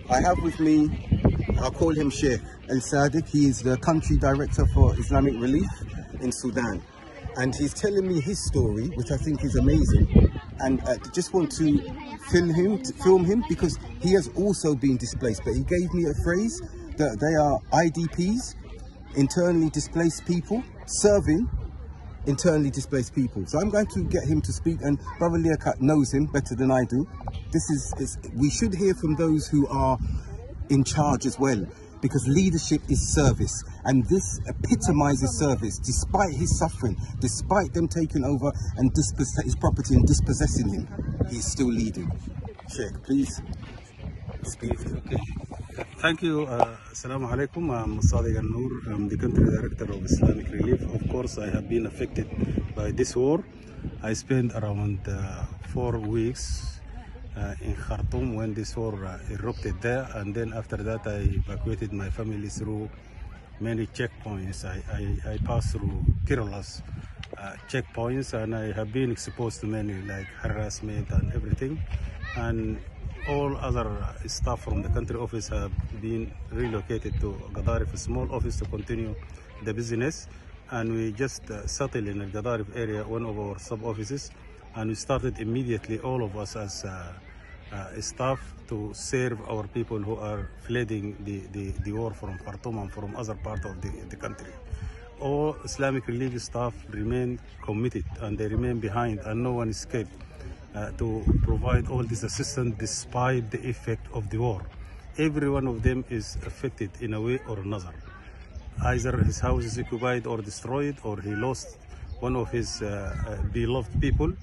I have with me, I'll call him Sheikh El Sadiq. He is the country director for Islamic Relief in Sudan. And he's telling me his story, which I think is amazing. And I just want to film him because he has also been displaced. But he gave me a phrase that they are IDPs, internally displaced people, serving internally displaced people. So I'm going to get him to speak, and Brother Liaquat knows him better than I do. We should hear from those who are in charge as well, because leadership is service, and this epitomizes service. Despite his suffering, despite them taking over and his property and dispossessing him, he is still leading. Sheikh, please speak. Okay. Thank you. Assalamu alaikum. I'm Sadiq Al-Noor. I'm the country director of Islamic Relief. Of course, I have been affected by this war. I spent around 4 weeks in Khartoum when this war erupted there, and then after that I evacuated my family through many checkpoints. I passed through tireless checkpoints, and I have been exposed to many like harassment and everything, and all other staff from the country office have been relocated to Gadaref, a small office, to continue the business. And we just settled in the Gadaref area, one of our sub-offices, and we started immediately, all of us as staff, to serve our people who are fleeing the war from Khartoum and from other parts of the country. All Islamic Relief staff remain committed, and they remain behind, and no one escaped. To provide all this assistance despite the effect of the war. Every one of them is affected in a way or another. Either his house is occupied or destroyed, or he lost one of his beloved people,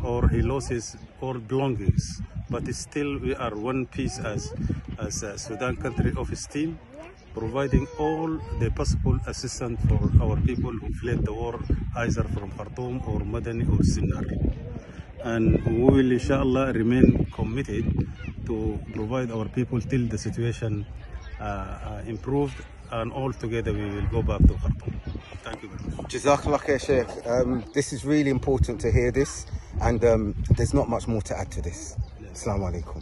or he lost his old belongings. But still we are one piece as a Sudan country office team, providing all the possible assistance for our people who fled the war, either from Khartoum or Madani or Sinnar. And we will inshallah remain committed to provide our people till the situation improved, and all together we will go back to Khartoum. Thank you very much. Jazakallah khair, Sheikh. This is really important to hear this, and there's not much more to add to this. Assalamu alaikum.